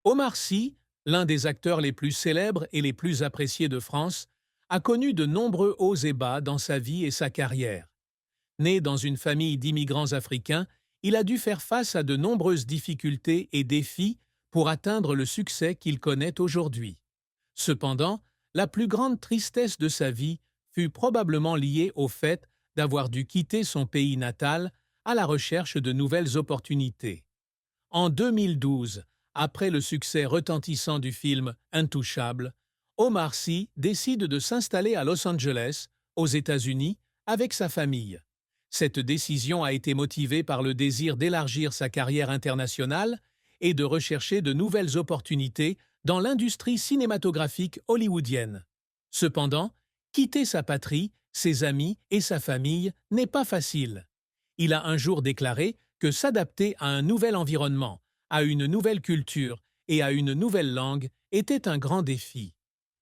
Omar Sy, l'un des acteurs les plus célèbres et les plus appréciés de France, a connu de nombreux hauts et bas dans sa vie et sa carrière. Né dans une famille d'immigrants africains, il a dû faire face à de nombreuses difficultés et défis pour atteindre le succès qu'il connaît aujourd'hui. Cependant, la plus grande tristesse de sa vie fut probablement liée au fait d'avoir dû quitter son pays natal à la recherche de nouvelles opportunités. En 2012, après le succès retentissant du film Intouchable, Omar Sy décide de s'installer à Los Angeles, aux États-Unis, avec sa famille. Cette décision a été motivée par le désir d'élargir sa carrière internationale et de rechercher de nouvelles opportunités dans l'industrie cinématographique hollywoodienne. Cependant, quitter sa patrie, ses amis et sa famille n'est pas facile. Il a un jour déclaré que s'adapter à un nouvel environnement, à une nouvelle culture et à une nouvelle langue était un grand défi.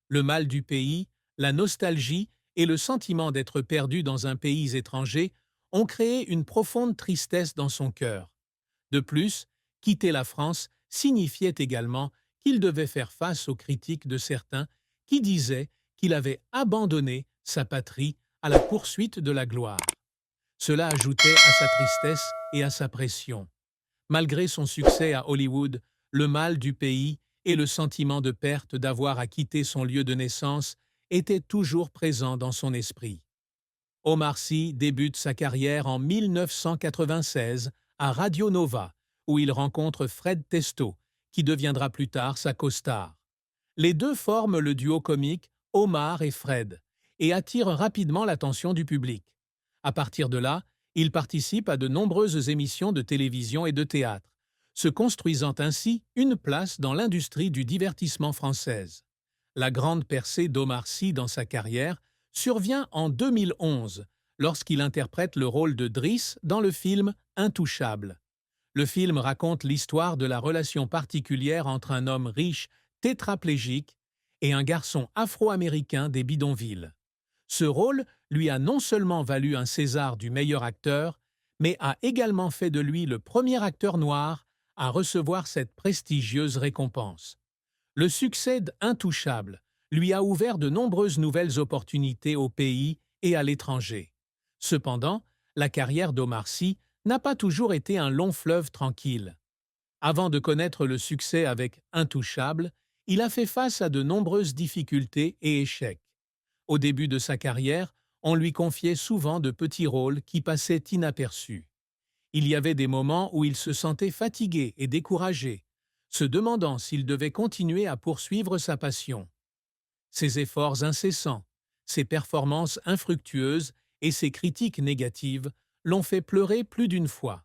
Le mal du pays, la nostalgie et le sentiment d'être perdu dans un pays étranger ont créé une profonde tristesse dans son cœur. De plus, quitter la France signifiait également qu'il devait faire face aux critiques de certains qui disaient qu'il avait abandonné sa patrie à la poursuite de la gloire. Cela ajoutait à sa tristesse et à sa pression. Malgré son succès à Hollywood, le mal du pays et le sentiment de perte d'avoir à quitter son lieu de naissance étaient toujours présents dans son esprit. Omar Sy débute sa carrière en 1996 à Radio Nova, où il rencontre Fred Testo, qui deviendra plus tard sa co-star. Les deux forment le duo comique Omar et Fred et attirent rapidement l'attention du public. À partir de là, il participe à de nombreuses émissions de télévision et de théâtre, se construisant ainsi une place dans l'industrie du divertissement française. La grande percée d'Omar Sy dans sa carrière survient en 2011, lorsqu'il interprète le rôle de Driss dans le film Intouchable. Le film raconte l'histoire de la relation particulière entre un homme riche tétraplégique et un garçon afro-américain des bidonvilles. Ce rôle lui a non seulement valu un César du meilleur acteur, mais a également fait de lui le premier acteur noir à recevoir cette prestigieuse récompense. Le succès d'Intouchable lui a ouvert de nombreuses nouvelles opportunités au pays et à l'étranger. Cependant, la carrière d'Omar Sy n'a pas toujours été un long fleuve tranquille. Avant de connaître le succès avec Intouchable, il a fait face à de nombreuses difficultés et échecs. Au début de sa carrière, on lui confiait souvent de petits rôles qui passaient inaperçus. Il y avait des moments où il se sentait fatigué et découragé, se demandant s'il devait continuer à poursuivre sa passion. Ses efforts incessants, ses performances infructueuses et ses critiques négatives l'ont fait pleurer plus d'une fois.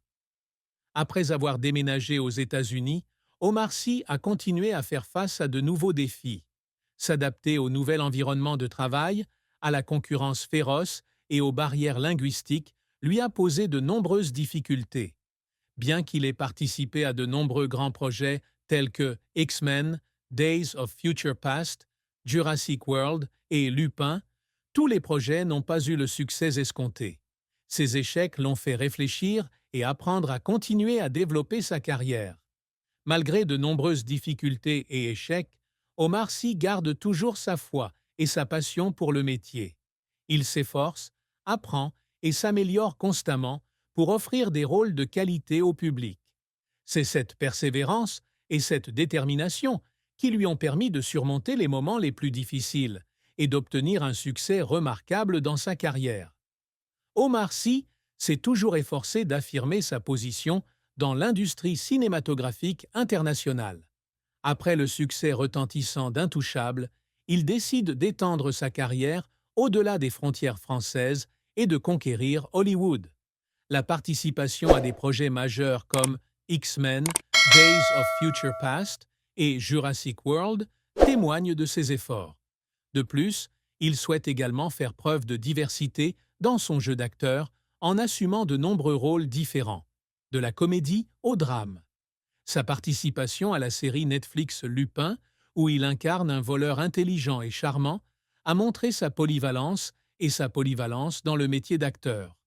Après avoir déménagé aux États-Unis, Omar Sy a continué à faire face à de nouveaux défis. S'adapter au nouvel environnement de travail, à la concurrence féroce et aux barrières linguistiques lui a posé de nombreuses difficultés. Bien qu'il ait participé à de nombreux grands projets tels que X-Men, Days of Future Past, Jurassic World et Lupin, tous les projets n'ont pas eu le succès escompté. Ces échecs l'ont fait réfléchir et apprendre à continuer à développer sa carrière. Malgré de nombreuses difficultés et échecs, Omar Sy garde toujours sa foi et sa passion pour le métier. Il s'efforce, apprend et s'améliore constamment pour offrir des rôles de qualité au public. C'est cette persévérance et cette détermination qui lui ont permis de surmonter les moments les plus difficiles et d'obtenir un succès remarquable dans sa carrière. Omar Sy s'est toujours efforcé d'affirmer sa position dans l'industrie cinématographique internationale. Après le succès retentissant d'Intouchable, il décide d'étendre sa carrière au-delà des frontières françaises et de conquérir Hollywood. La participation à des projets majeurs comme X-Men, Days of Future Past et Jurassic World témoigne de ses efforts. De plus, il souhaite également faire preuve de diversité dans son jeu d'acteur en assumant de nombreux rôles différents, de la comédie au drame. Sa participation à la série Netflix Lupin, où il incarne un voleur intelligent et charmant, a montré sa polyvalence et sa polyvalence dans le métier d'acteur.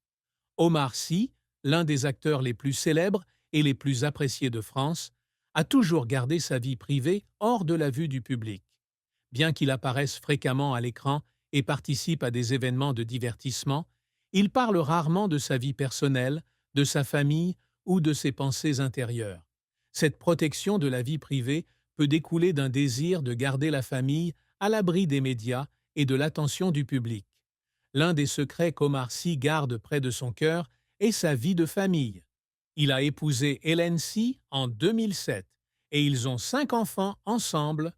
Omar Sy, l'un des acteurs les plus célèbres et les plus appréciés de France, a toujours gardé sa vie privée hors de la vue du public. Bien qu'il apparaisse fréquemment à l'écran et participe à des événements de divertissement, il parle rarement de sa vie personnelle, de sa famille ou de ses pensées intérieures. Cette protection de la vie privée peut découler d'un désir de garder la famille à l'abri des médias et de l'attention du public. L'un des secrets qu'Omar Sy garde près de son cœur est sa vie de famille. Il a épousé Hélène Sy en 2007 et ils ont 5 enfants ensemble,